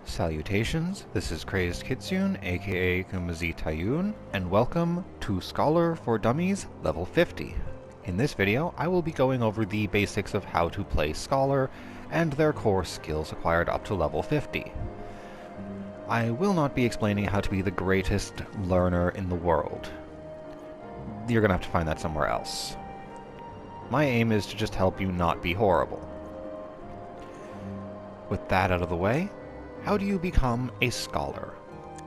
Salutations, this is Crazed Kitsune, aka Khuma'zi Tayuun, and welcome to Scholar for Dummies Level 50. In this video, I will be going over the basics of how to play Scholar and their core skills acquired up to level 50. I will not be explaining how to be the greatest learner in the world. You're gonna have to find that somewhere else. My aim is to just help you not be horrible. With that out of the way, how do you become a scholar?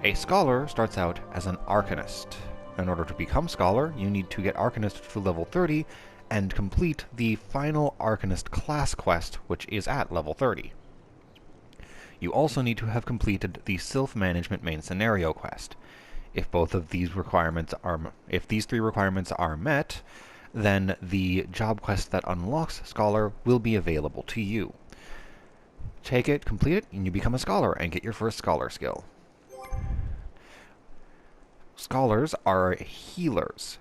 A scholar starts out as an arcanist. In order to become scholar, you need to get arcanist to level 30 and complete the final arcanist class quest, which is at level 30. You also need to have completed the self-management main scenario quest. If these three requirements are met, then the job quest that unlocks scholar will be available to you. Take it, complete it, and you become a scholar and get your first scholar skill. Scholars are healers,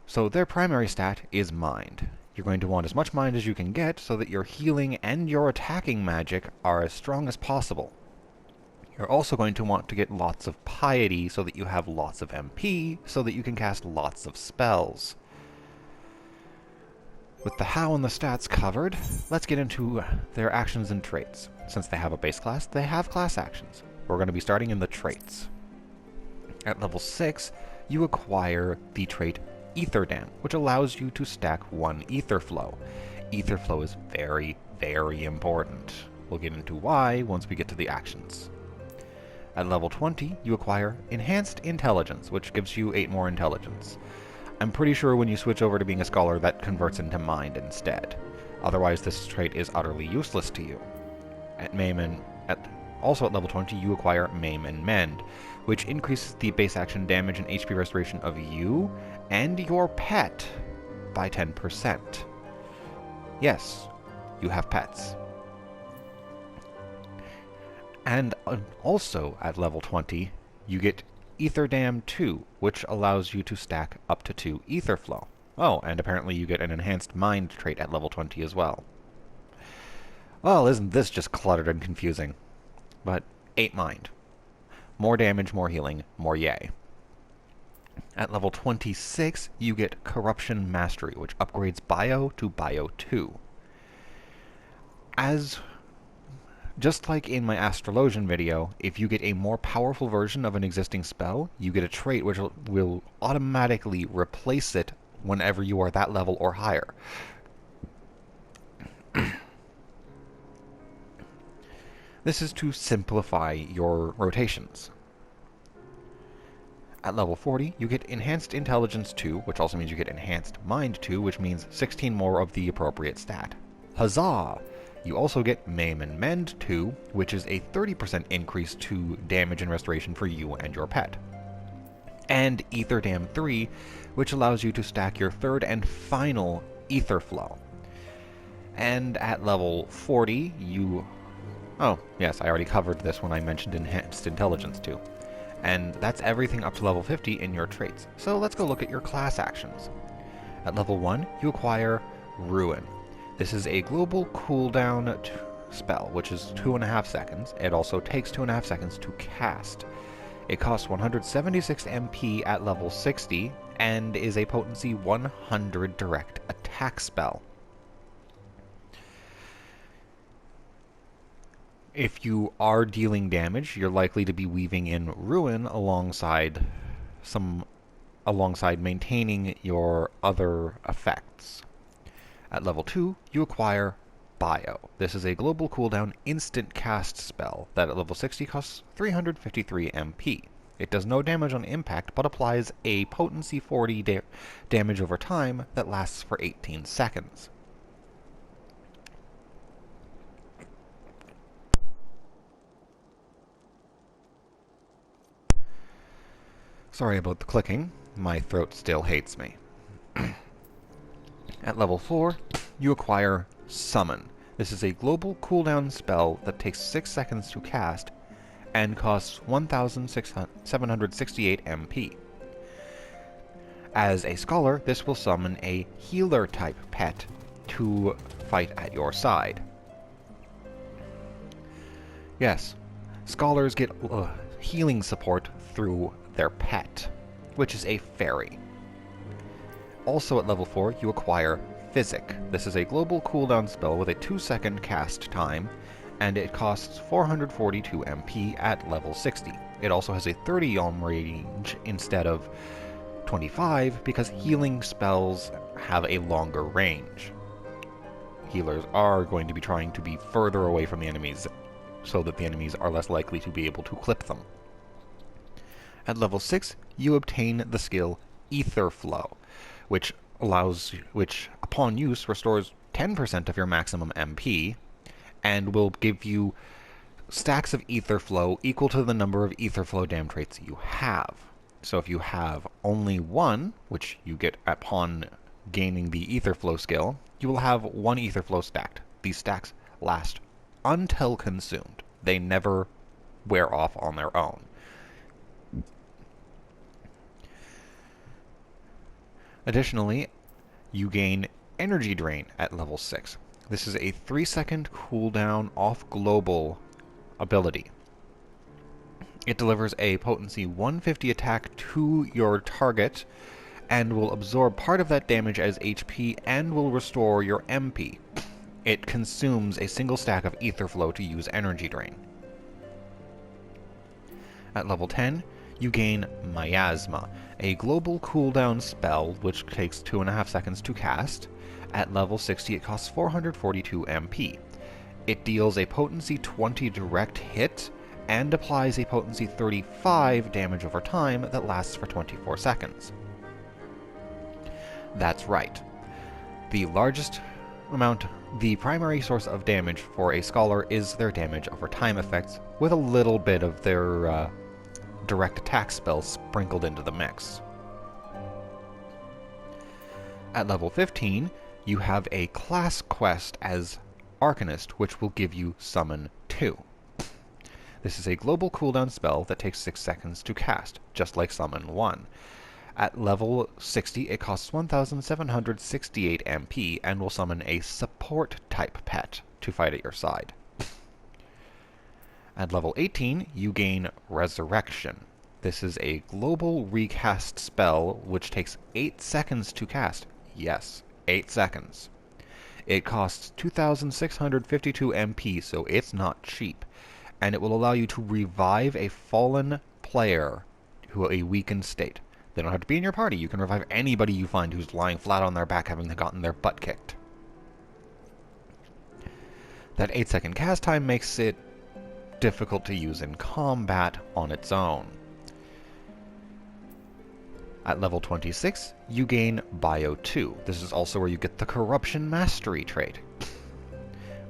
so their primary stat is mind. You're going to want as much mind as you can get so that your healing and your attacking magic are as strong as possible. You're also going to want to get lots of piety so that you have lots of MP, so that you can cast lots of spells. With the how and the stats covered, let's get into their actions and traits. Since they have a base class, they have class actions. We're going to be starting in the traits. At level 6, you acquire the trait Ether Dam, which allows you to stack one Ether Flow. Ether Flow is very, very important. We'll get into why once we get to the actions. At level 20, you acquire Enhanced Intelligence, which gives you 8 more intelligence. I'm pretty sure when you switch over to being a scholar, that converts into mind instead. Otherwise, this trait is utterly useless to you. Also at level 20, you acquire Maim and Mend, which increases the base action damage and HP restoration of you and your pet by 10%. Yes, you have pets. And also at level 20, you get Ether Dam 2, which allows you to stack up to 2 Ether Flow. Oh, and apparently you get an enhanced mind trait at level 20 as well. Well, isn't this just cluttered and confusing? But 8 mind. More damage, more healing, more yay. At level 26, you get Corruption Mastery, which upgrades Bio to Bio 2. Just like in my Astrologian video, if you get a more powerful version of an existing spell, you get a trait which will automatically replace it whenever you are that level or higher. This is to simplify your rotations. At level 40, you get Enhanced Intelligence 2, which also means you get Enhanced Mind 2, which means 16 more of the appropriate stat. Huzzah! You also get Maim and Mend 2, which is a 30% increase to damage and restoration for you and your pet. And Ether Dam 3, which allows you to stack your third and final Ether Flow. And at level 40, Oh, yes, I already covered this when I mentioned Enhanced Intelligence 2. And that's everything up to level 50 in your traits. So let's go look at your class actions. At level 1, you acquire Ruin. This is a global cooldown spell, which is 2.5 seconds. It also takes 2.5 seconds to cast. It costs 176 MP at level 60, and is a potency 100 direct attack spell. If you are dealing damage, you're likely to be weaving in Ruin alongside maintaining your other effects. At level 2, you acquire Bio. This is a global cooldown instant cast spell that at level 60 costs 353 MP. It does no damage on impact, but applies a potency 40 damage over time that lasts for 18 seconds. Sorry about the clicking. My throat still hates me. At level 4, you acquire Summon. This is a global cooldown spell that takes 6 seconds to cast and costs 1,768 MP. As a scholar, this will summon a healer-type pet to fight at your side. Yes, Scholars get healing support through their pet, which is a fairy. Also at level 4, you acquire Physic. This is a global cooldown spell with a 2-second cast time, and it costs 442 MP at level 60. It also has a 30 yalm range instead of 25 because healing spells have a longer range. Healers are going to be trying to be further away from the enemies so that the enemies are less likely to be able to clip them. At level 6, you obtain the skill Ether Flow, which upon use restores 10% of your maximum MP and will give you stacks of Ether Flow equal to the number of Ether Flow damn traits you have. So if you have only one, which you get upon gaining the Ether Flow skill, you will have one Ether Flow stacked. These stacks last until consumed. They never wear off on their own. Additionally, you gain Energy Drain at level 6. This is a 3-second cooldown off global ability. It delivers a potency 150 attack to your target and will absorb part of that damage as HP and will restore your MP. It consumes a single stack of Ether Flow to use Energy Drain. At level 10, you gain Miasma, a global cooldown spell which takes 2.5 seconds to cast. At level 60, it costs 442 MP. It deals a potency 20 direct hit and applies a potency 35 damage over time that lasts for 24 seconds. That's right. The primary source of damage for a scholar is their damage over time effects, with a little bit of their direct attack spells sprinkled into the mix. At level 15, you have a class quest as Arcanist, which will give you Summon 2. This is a global cooldown spell that takes 6 seconds to cast, just like Summon 1. At level 60, it costs 1,768 MP and will summon a support-type pet to fight at your side. At level 18, you gain Resurrection. This is a global recast spell which takes 8 seconds to cast. Yes, 8 seconds. It costs 2,652 MP, so it's not cheap, and it will allow you to revive a fallen player who a weakened state. They don't have to be in your party. You can revive anybody you find who's lying flat on their back having gotten their butt kicked. That 8-second cast time makes it difficult to use in combat on its own. At level 26, you gain Bio 2. This is also where you get the Corruption Mastery trait.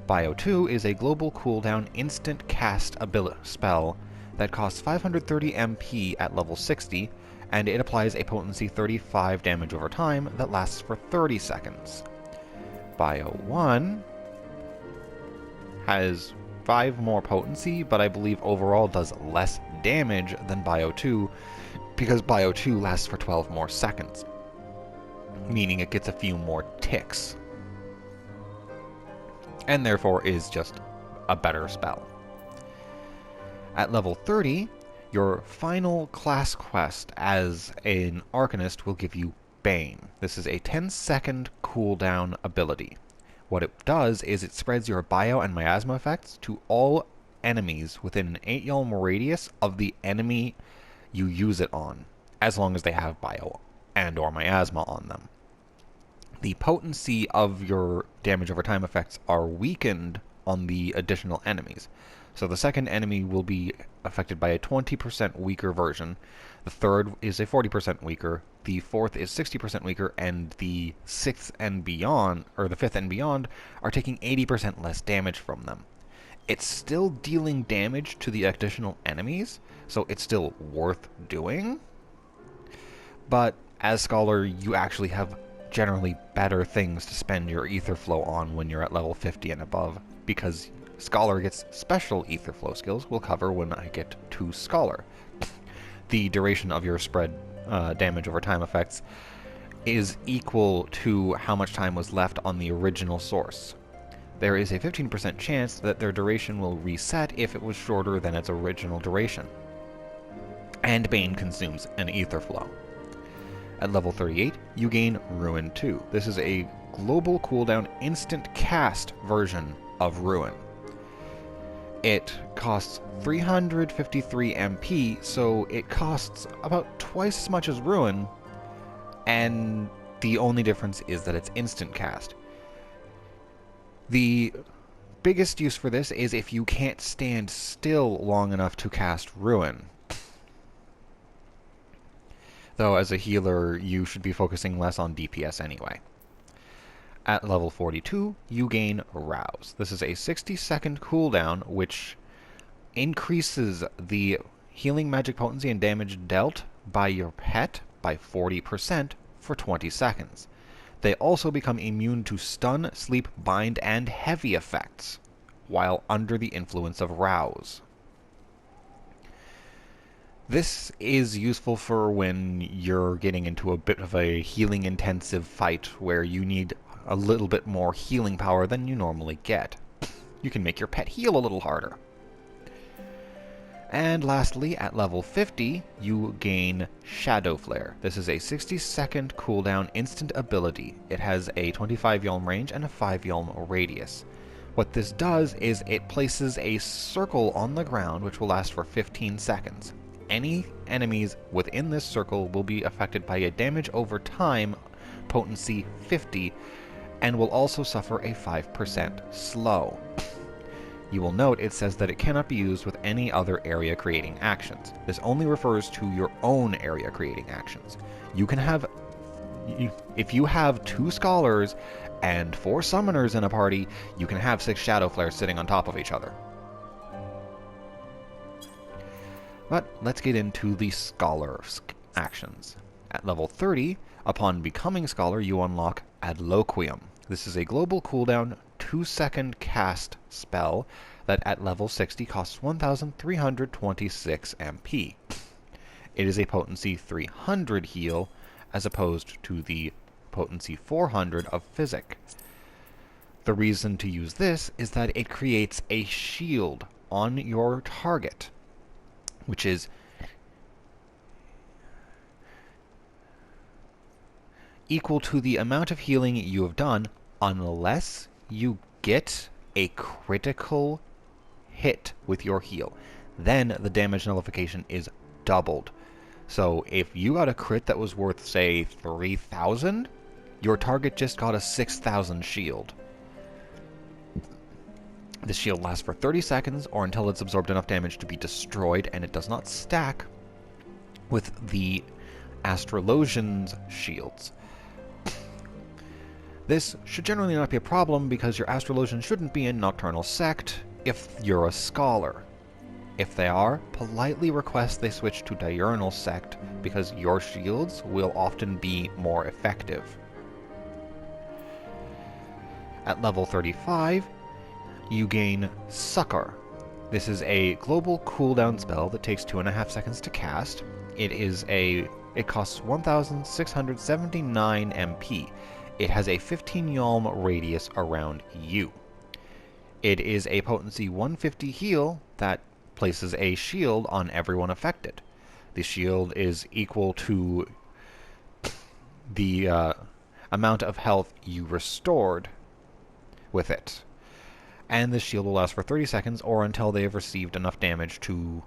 Bio 2 is a global cooldown instant cast spell that costs 530 MP at level 60, and it applies a potency 35 damage over time that lasts for 30 seconds. Bio 1 has 5 more potency, but I believe overall does less damage than Bio 2, because Bio 2 lasts for 12 more seconds, meaning it gets a few more ticks, and therefore is just a better spell. At level 30, your final class quest as an Arcanist will give you Bane. This is a 10-second cooldown ability. What it does is it spreads your bio and miasma effects to all enemies within an 8 yalm radius of the enemy you use it on, as long as they have bio and or miasma on them. The potency of your damage over time effects are weakened on the additional enemies. So the second enemy will be affected by a 20% weaker version, the third is a 40% weaker, the fourth is 60% weaker, and the sixth and beyond, or the fifth and beyond, are taking 80% less damage from them. It's still dealing damage to the additional enemies, so it's still worth doing. But as Scholar, you actually have generally better things to spend your ether flow on when you're at level 50 and above, because Scholar gets special ether flow skills we'll cover when I get to Scholar. The duration of your spread damage over time effects is equal to how much time was left on the original source. there is a 15% chance that their duration will reset if it was shorter than its original duration. And Bane consumes an ether flow. At level 38, you gain Ruin 2. This is a global cooldown instant cast version of Ruin. It costs 353 MP, so it costs about twice as much as Ruin, and the only difference is that it's instant cast. The biggest use for this is if you can't stand still long enough to cast Ruin. Though as a healer, you should be focusing less on DPS anyway. At level 42, you gain Rouse. This is a 60-second cooldown, which increases the healing magic potency and damage dealt by your pet by 40% for 20 seconds. They also become immune to stun, sleep, bind, and heavy effects while under the influence of Rouse. This is useful for when you're getting into a bit of a healing-intensive fight where you need a little bit more healing power than you normally get. You can make your pet heal a little harder. And lastly, at level 50, you gain Shadow Flare. This is a 60-second cooldown instant ability. It has a 25 yalm range and a 5 yalm radius. What this does is it places a circle on the ground which will last for 15 seconds. Any enemies within this circle will be affected by a damage over time potency 50 and will also suffer a 5% slow. You will note it says that it cannot be used with any other area creating actions. This only refers to your own area creating actions. You can have, if you have 2 scholars and 4 summoners in a party, you can have 6 shadow flares sitting on top of each other. But let's get into the scholar actions. At level 30, upon becoming scholar, you unlock Adloquium. This is a global cooldown 2-second cast spell that at level 60 costs 1,326 MP. It is a potency 300 heal as opposed to the potency 400 of Physic. The reason to use this is that it creates a shield on your target, which is equal to the amount of healing you have done unless you get a critical hit with your heal. Then the damage nullification is doubled. So if you got a crit that was worth, say, 3,000, your target just got a 6,000 shield. The shield lasts for 30 seconds or until it's absorbed enough damage to be destroyed, and it does not stack with the Astrolosian's shields. This should generally not be a problem because your Astrolosian shouldn't be in Nocturnal Sect if you're a scholar. If they are, politely request they switch to Diurnal Sect because your shields will often be more effective. At level 35, you gain Succor. This is a global cooldown spell that takes 2.5 seconds to cast. It costs 1,679 MP. It has a 15 yalm radius around you. It is a potency 150 heal that places a shield on everyone affected. The shield is equal to the amount of health you restored with it. And the shield will last for 30 seconds or until they have received enough damage to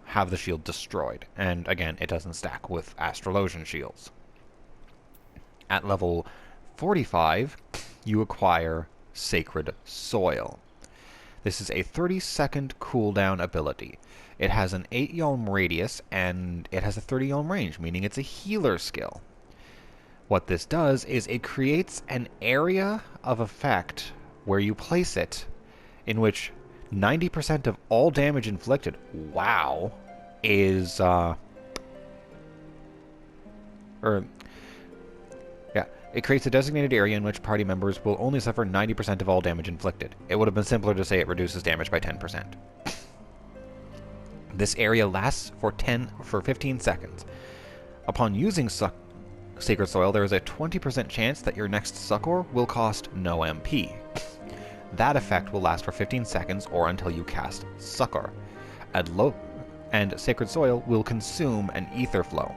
have the shield destroyed. And again, it doesn't stack with Astrolosian shields. At level 45, you acquire Sacred Soil. This is a 30-second cooldown ability. It has an 8 yalm radius, and it has a 30 yalm range, meaning it's a healer skill. What this does is it creates an area of effect where you place it, in which 90% of all damage inflicted, wow, is, it creates a designated area in which party members will only suffer 90% of all damage inflicted. It would have been simpler to say it reduces damage by 10%. This area lasts for 15 seconds. Upon using Sacred Soil, there is a 20% chance that your next Succor will cost no MP. That effect will last for 15 seconds or until you cast Succor. And Sacred Soil will consume an ether flow.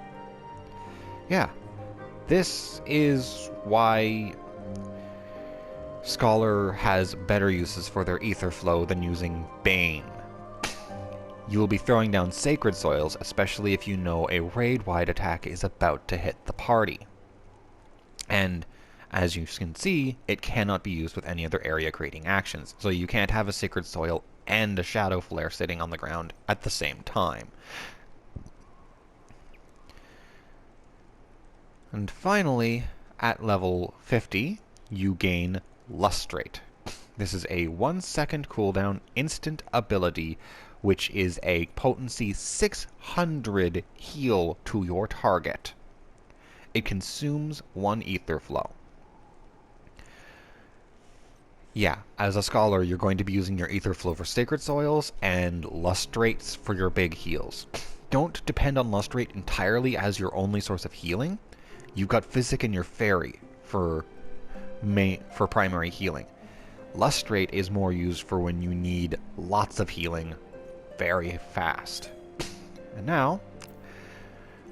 Yeah, this is why Scholar has better uses for their ether flow than using Bane. You will be throwing down Sacred Soils, especially if you know a raid-wide attack is about to hit the party. And as you can see, it cannot be used with any other area-creating actions, so you can't have a Sacred Soil and a Shadow Flare sitting on the ground at the same time. And finally, at level 50, you gain Lustrate. This is a 1-second cooldown instant ability, which is a potency 600 heal to your target. It consumes 1 ether flow. Yeah, as a Scholar, you're going to be using your ether flow for Sacred Soils and Lustrates for your big heals. Don't depend on Lustrate entirely as your only source of healing. You've got Physic and your Fairy for primary healing. Lustrate is more used for when you need lots of healing very fast. And now,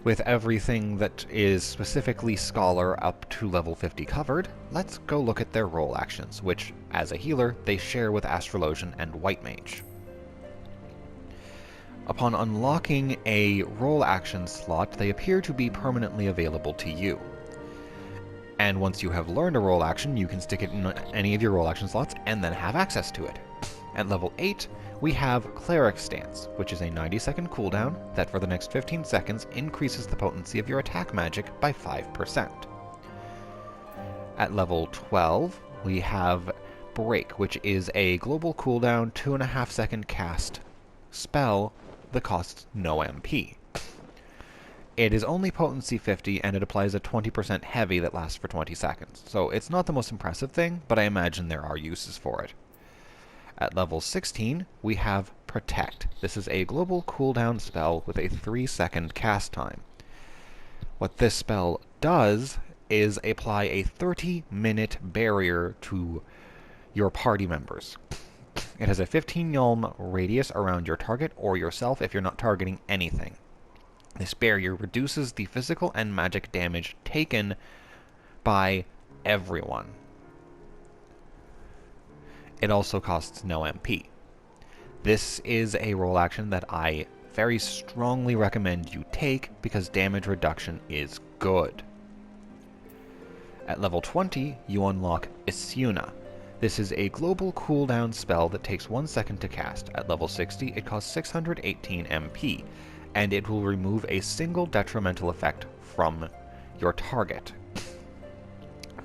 with everything that is specifically Scholar up to level 50 covered, let's go look at their role actions, which, as a healer, they share with Astrologian and White Mage. Upon unlocking a role action slot, they appear to be permanently available to you. And once you have learned a role action, you can stick it in any of your role action slots and then have access to it. At level 8, we have Cleric Stance, which is a 90-second cooldown that for the next 15 seconds increases the potency of your attack magic by 5%. At level 12, we have Break, which is a global cooldown 2.5-second cast spell that costs no MP. It is only potency 50, and it applies a 20% heavy that lasts for 20 seconds. So it's not the most impressive thing, but I imagine there are uses for it. At level 16, we have Protect. This is a global cooldown spell with a 3-second cast time. What this spell does is apply a 30-minute barrier to your party members. It has a 15 yalm radius around your target or yourself if you're not targeting anything. This barrier reduces the physical and magic damage taken by everyone. It also costs no MP. This is a role action that I very strongly recommend you take because damage reduction is good. At level 20, you unlock Isuna. This is a global cooldown spell that takes 1 second to cast. At level 60, it costs 618 MP, and it will remove a single detrimental effect from your target.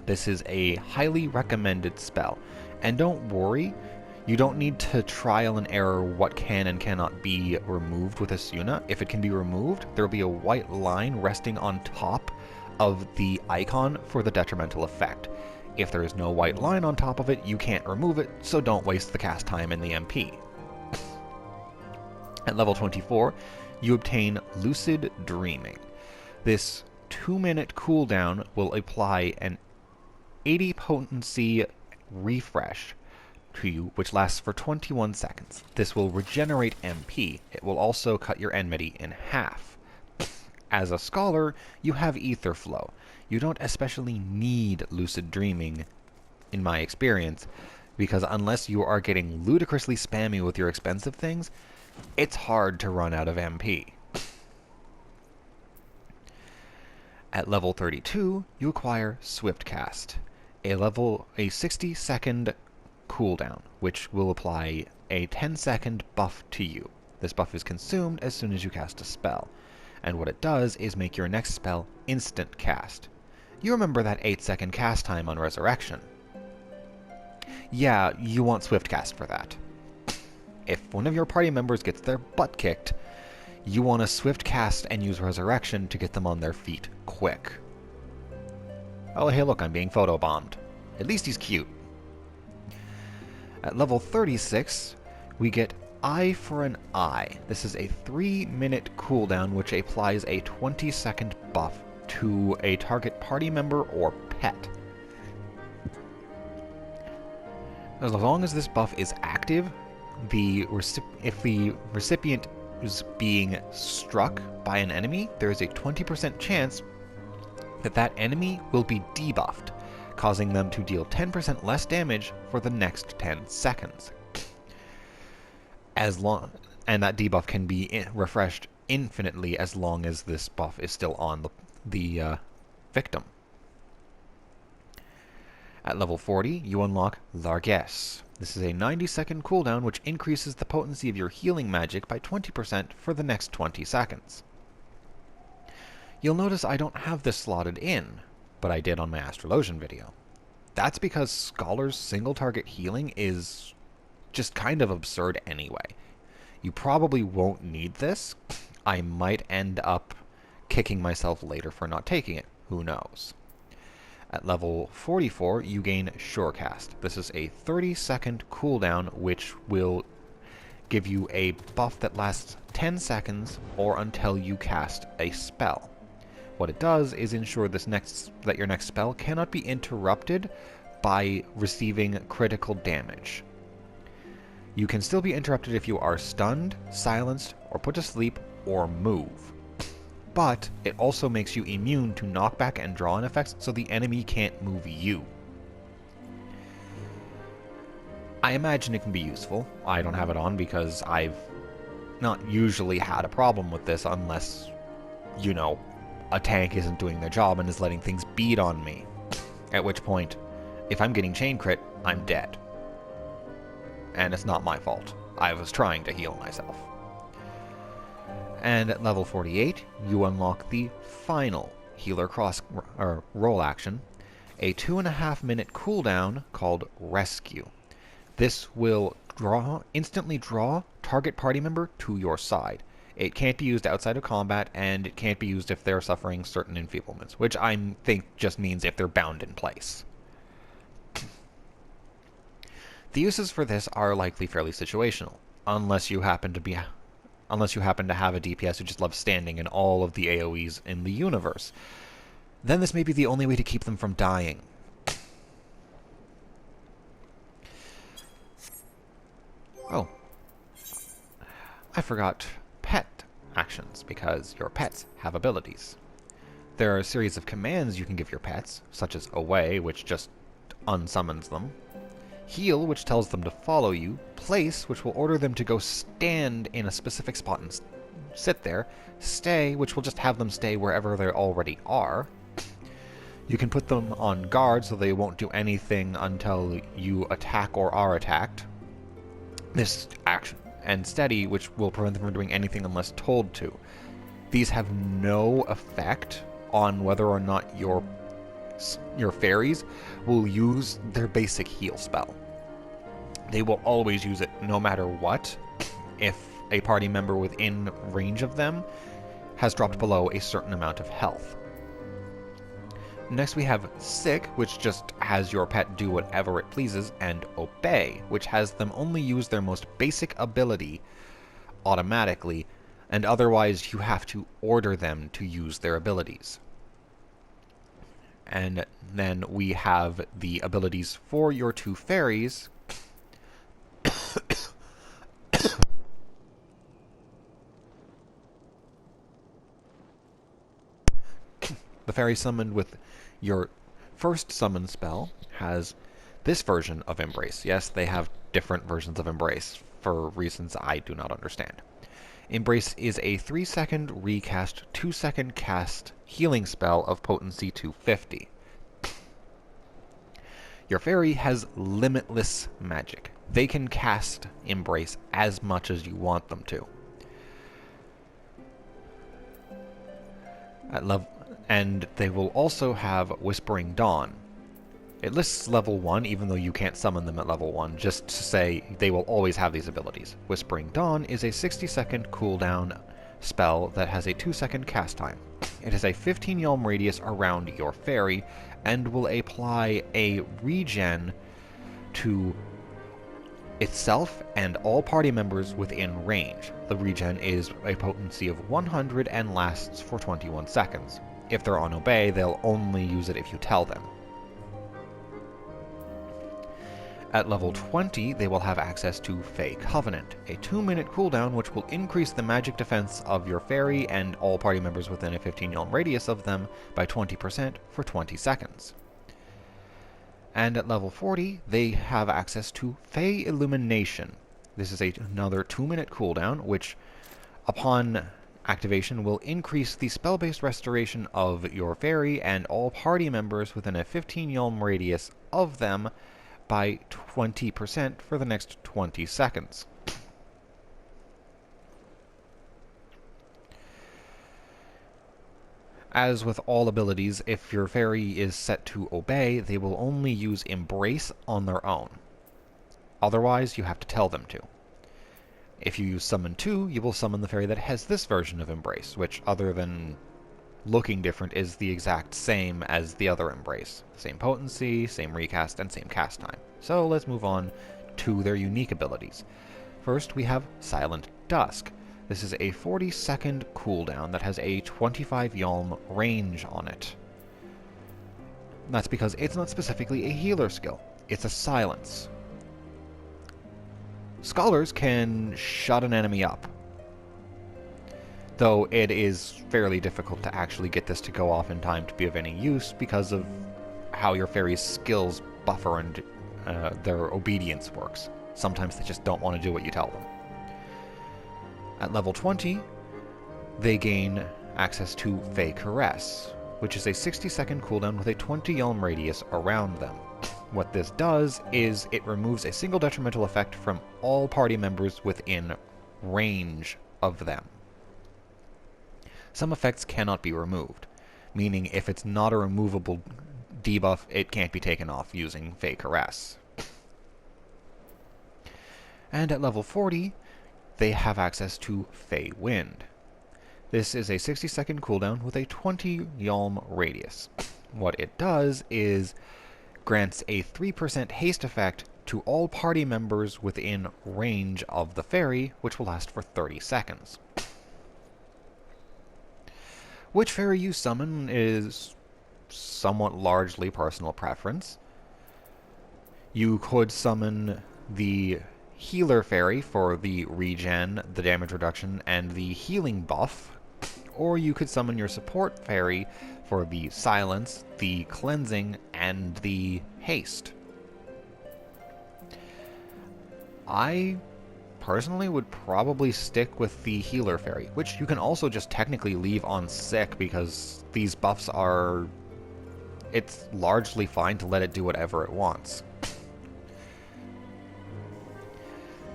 This is a highly recommended spell, and don't worry, you don't need to trial and error what can and cannot be removed with Isuna. If it can be removed, there will be a white line resting on top of the icon for the detrimental effect. If there is no white line on top of it, you can't remove it, so don't waste the cast time and the MP. At level 24, you obtain Lucid Dreaming. This 2-minute cooldown will apply an 80 potency refresh to you, which lasts for 21 seconds. This will regenerate MP. It will also cut your enmity in half. As a Scholar, you have Ether Flow. You don't especially need Lucid Dreaming, in my experience, because unless you are getting ludicrously spammy with your expensive things, it's hard to run out of MP. At level 32, you acquire Swift Cast, a 60-second cooldown, which will apply a 10-second buff to you. This buff is consumed as soon as you cast a spell, and what it does is make your next spell instant cast. You remember that 8-second cast time on Resurrection. Yeah, you want Swift Cast for that. If one of your party members gets their butt kicked, you want to Swift Cast and use Resurrection to get them on their feet quick. Oh, hey look, I'm being photobombed. At least he's cute. At level 36, we get Eye for an Eye. This is a 3-minute cooldown which applies a 20-second buff to a target party member or pet. As long as this buff is active, if the recipient is being struck by an enemy, there is a 20% chance that that enemy will be debuffed, causing them to deal 10% less damage for the next 10 seconds. And that debuff can be refreshed infinitely as long as this buff is still on the victim. At level 40, you unlock Largesse. This is a 90-second cooldown which increases the potency of your healing magic by 20% for the next 20 seconds. You'll notice I don't have this slotted in, but I did on my Astrologian video. That's because Scholar's single-target healing is just kind of absurd anyway. You probably won't need this. I might end up kicking myself later for not taking it. Who knows? At level 44, you gain Surecast. This is a 30-second cooldown which will give you a buff that lasts 10 seconds or until you cast a spell. What it does is ensure that your next spell cannot be interrupted by receiving critical damage. You can still be interrupted if you are stunned, silenced, or put to sleep, or move. But it also makes you immune to knockback and draw-in effects, so the enemy can't move you. I imagine it can be useful. I don't have it on because I've not usually had a problem with this unless, you know, a tank isn't doing their job and is letting things beat on me. At which point, if I'm getting chain crit, I'm dead. And it's not my fault. I was trying to heal myself. And at level 48, you unlock the final healer roll action, a 2.5-minute cooldown called Rescue. This will instantly draw target party member to your side. It can't be used outside of combat, and it can't be used if they're suffering certain enfeeblements, which I think just means if they're bound in place. The uses for this are likely fairly situational, unless you happen to have a DPS who just loves standing in all of the AoEs in the universe. Then this may be the only way to keep them from dying. Oh. I forgot pet actions, because your pets have abilities. There are a series of commands you can give your pets, such as Away, which just unsummons them, Heal, which tells them to follow you, Place, which will order them to go stand in a specific spot and sit there, Stay, which will just have them stay wherever they already are. You can put them on guard so they won't do anything until you attack or are attacked. This action. And Steady, which will prevent them from doing anything unless told to. These have no effect on whether or not your fairies will use their basic heal spell. They will always use it no matter what, if a party member within range of them has dropped below a certain amount of health. Next we have Sick, which just has your pet do whatever it pleases, and Obey, which has them only use their most basic ability automatically, and otherwise you have to order them to use their abilities. And then we have the abilities for your two fairies. The fairy summoned with your first summon spell has this version of Embrace. Yes, they have different versions of Embrace for reasons I do not understand. Embrace is a 3-second recast, 2-second cast healing spell of potency 250. Your fairy has limitless magic. They can cast Embrace as much as you want them to. And they will also have Whispering Dawn. It lists level 1, even though you can't summon them at level 1, just to say they will always have these abilities. Whispering Dawn is a 60-second cooldown spell that has a 2-second cast time. It has a 15 yalm radius around your fairy, and will apply a regen to itself and all party members within range. The regen is a potency of 100 and lasts for 21 seconds. If they're on Obey, they'll only use it if you tell them. At level 20, they will have access to Fey Covenant, a 2-minute cooldown which will increase the magic defense of your fairy and all party members within a 15-yalm radius of them by 20% for 20 seconds. And at level 40, they have access to Fey Illumination. This is another 2-minute cooldown, which, upon activation, will increase the spell-based restoration of your fairy and all party members within a 15-yalm radius of them by 20% for the next 20 seconds. As with all abilities, if your fairy is set to obey, they will only use Embrace on their own. Otherwise, you have to tell them to. If you use Summon 2, you will summon the fairy that has this version of Embrace, which, other than looking different, is the exact same as the other Embrace. Same potency, same recast, and same cast time. So let's move on to their unique abilities. First, we have Silent Dusk. This is a 40-second cooldown that has a 25-yalm range on it. That's because it's not specifically a healer skill. It's a silence. Scholars can shut an enemy up, though it is fairly difficult to actually get this to go off in time to be of any use because of how your fairy's skills buffer and their obedience works. Sometimes they just don't want to do what you tell them. At level 20, they gain access to Fey Caress, which is a 60-second cooldown with a 20-yalm radius around them. What this does is it removes a single detrimental effect from all party members within range of them. Some effects cannot be removed, meaning if it's not a removable debuff, it can't be taken off using Fey Caress. And at level 40, they have access to Fey Wind. This is a 60-second cooldown with a 20-yalm radius. What it does is grants a 3% haste effect to all party members within range of the fairy, which will last for 30 seconds. Which fairy you summon is somewhat largely personal preference. You could summon the Healer Fairy for the regen, the damage reduction, and the healing buff, or you could summon your Support Fairy for the silence, the cleansing, and the haste. I personally would probably stick with the Healer Fairy, which you can also just technically leave on sick because these buffs are... it's largely fine to let it do whatever it wants.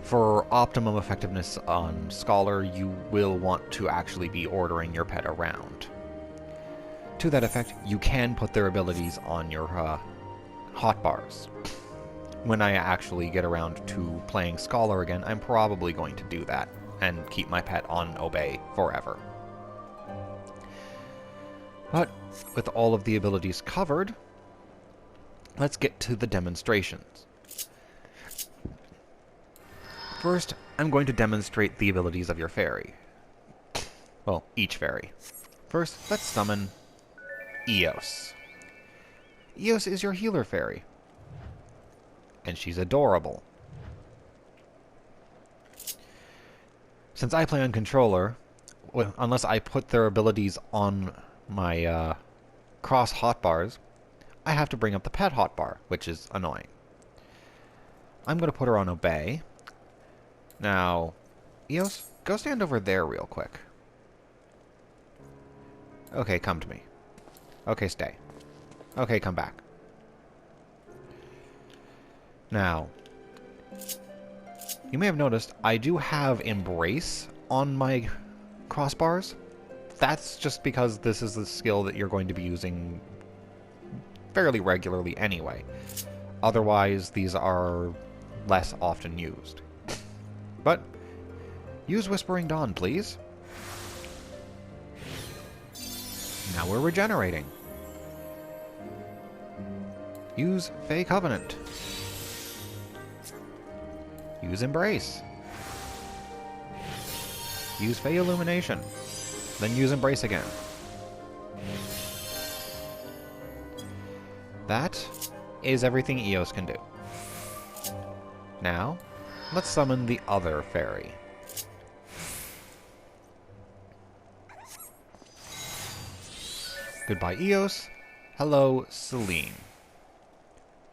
For optimum effectiveness on Scholar, you will want to actually be ordering your pet around. To that effect, you can put their abilities on your hotbars. When I actually get around to playing Scholar again, I'm probably going to do that and keep my pet on Obey forever. But with all of the abilities covered, let's get to the demonstrations. First, I'm going to demonstrate the abilities of your fairy. Well, each fairy. First, let's summon Eos. Eos is your healer fairy. And she's adorable. Since I play on controller, well, unless I put their abilities on my cross hotbars, I have to bring up the pet hotbar, which is annoying. I'm going to put her on Obey. Now, Eos, go stand over there real quick. Okay, come to me. Okay, stay. Okay, come back. Now, you may have noticed I do have Embrace on my crossbars. That's just because this is the skill that you're going to be using fairly regularly anyway. Otherwise, these are less often used. But, use Whispering Dawn, please. Now we're regenerating. Use Fey Covenant. Use Embrace. Use Fey Illumination. Then use Embrace again. That is everything Eos can do. Now, let's summon the other fairy. Goodbye, Eos. Hello, Celine.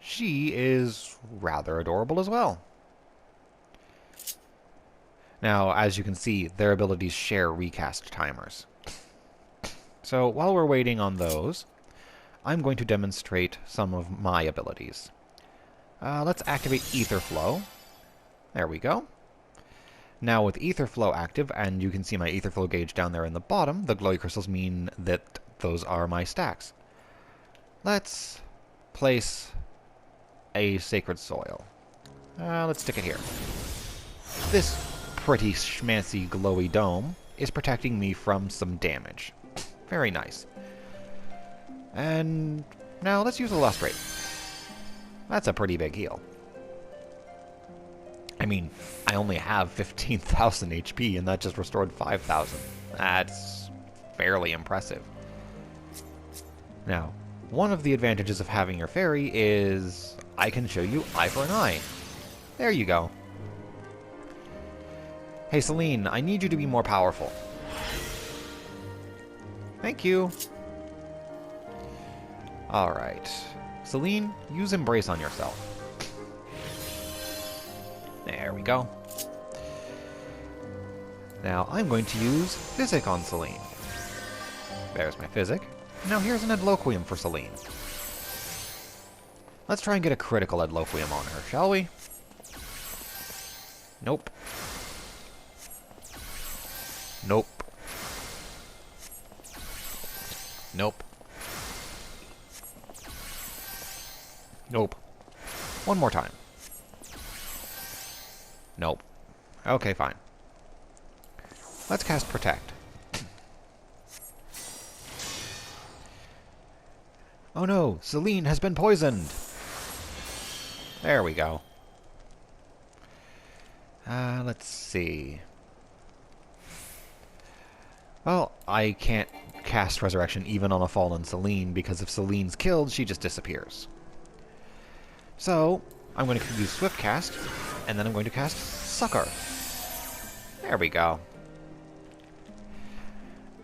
She is rather adorable as well. Now, as you can see, their abilities share recast timers. So, while we're waiting on those, I'm going to demonstrate some of my abilities. Let's activate Ether Flow. There we go. Now with Ether Flow active, and you can see my Ether Flow gauge down there in the bottom, the glowy crystals mean that those are my stacks. Let's place a Sacred Soil. Let's stick it here. This pretty schmancy glowy dome is protecting me from some damage. Very nice. And now let's use a Lustrate. That's a pretty big heal. I mean, I only have 15,000 HP, and that just restored 5,000. That's fairly impressive. Now, one of the advantages of having your fairy is I can show you eye for an eye. There you go. Hey, Celine, I need you to be more powerful. Thank you. Alright. Celine, use Embrace on yourself. There we go. Now I'm going to use Physic on Celine. There's my Physic. Now here's an Adloquium for Celine. Let's try and get a critical Adloquium on her, shall we? Nope. Nope. Nope. Nope. One more time. Nope. Okay, fine. Let's cast Protect. Oh no, Celine has been poisoned! There we go. Let's see. Well, I can't cast Resurrection even on a fallen Celine, because if Celine's killed, she just disappears. So, I'm going to use Swift Cast, and then I'm going to cast Succor. There we go.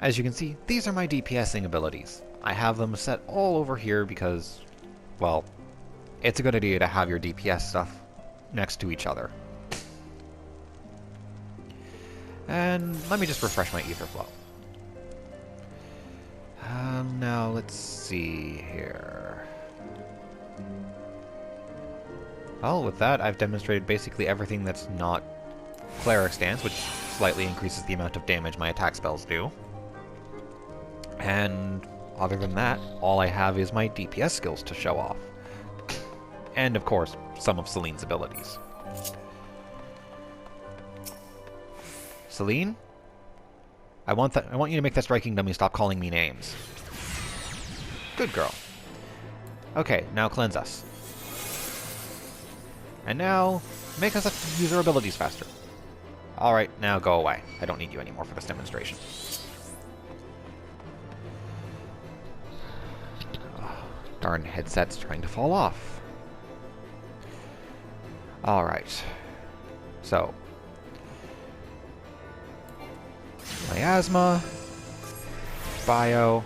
As you can see, these are my DPSing abilities. I have them set all over here because, well, it's a good idea to have your DPS stuff next to each other. And let me just refresh my Ether Flow. Now, let's see here. Well, with that, I've demonstrated basically everything that's not Cleric Stance, which slightly increases the amount of damage my attack spells do. And other than that, all I have is my DPS skills to show off. And, of course, some of Celine's abilities. Celine? I want you to make that striking dummy stop calling me names. Good girl. Okay, now cleanse us. And now, make us use our abilities faster. Alright, now go away. I don't need you anymore for this demonstration. Oh, darn headset's trying to fall off. Alright. So. Miasma. Bio.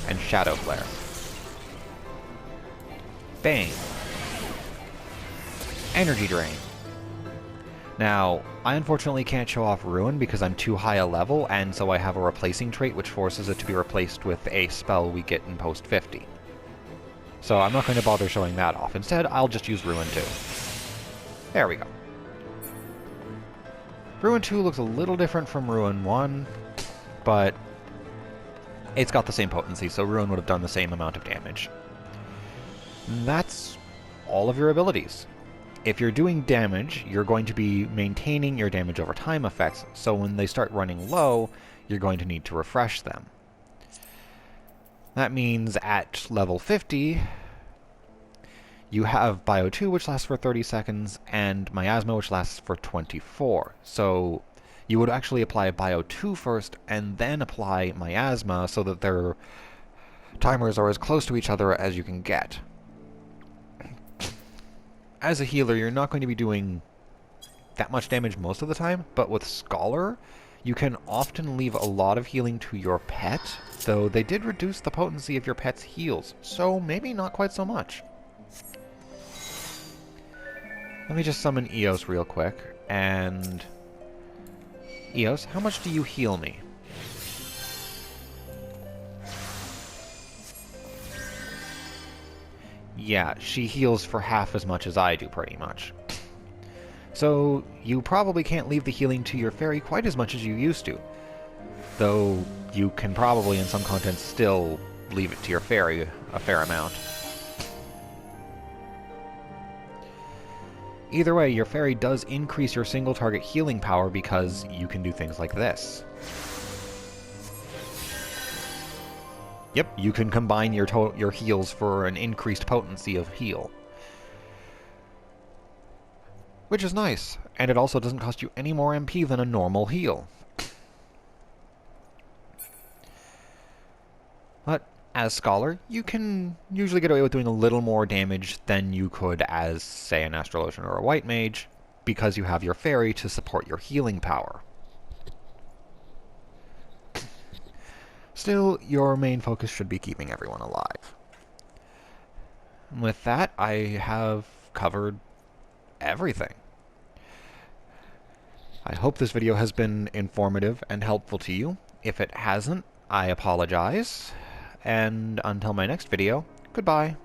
And Shadow Flare. Bane. Energy Drain. Now, I unfortunately can't show off Ruin because I'm too high a level, and so I have a replacing trait which forces it to be replaced with a spell we get in post 50. So I'm not going to bother showing that off. Instead, I'll just use Ruin 2. There we go. Ruin 2 looks a little different from Ruin 1, but it's got the same potency, so Ruin would have done the same amount of damage. That's all of your abilities. If you're doing damage, you're going to be maintaining your damage over time effects, so when they start running low, you're going to need to refresh them. That means at level 50, you have Bio 2, which lasts for 30 seconds, and Miasma, which lasts for 24. So you would actually apply Bio 2 first, and then apply Miasma, so that their timers are as close to each other as you can get. as a healer, you're not going to be doing that much damage most of the time, but with Scholar, you can often leave a lot of healing to your pet, though they did reduce the potency of your pet's heals, so maybe not quite so much. Let me just summon Eos real quick, and... Eos, how much do you heal me? Yeah, she heals for half as much as I do, pretty much. So, you probably can't leave the healing to your fairy quite as much as you used to. Though, you can probably, in some contents, still leave it to your fairy a fair amount. Either way, your fairy does increase your single target healing power because you can do things like this. Yep, you can combine your heals for an increased potency of heal. Which is nice, and it also doesn't cost you any more MP than a normal heal. But as Scholar, you can usually get away with doing a little more damage than you could as, say, an Astrologian or a White Mage, because you have your fairy to support your healing power. Still, your main focus should be keeping everyone alive. And with that, I have covered everything. I hope this video has been informative and helpful to you. If it hasn't, I apologize. And until my next video, goodbye.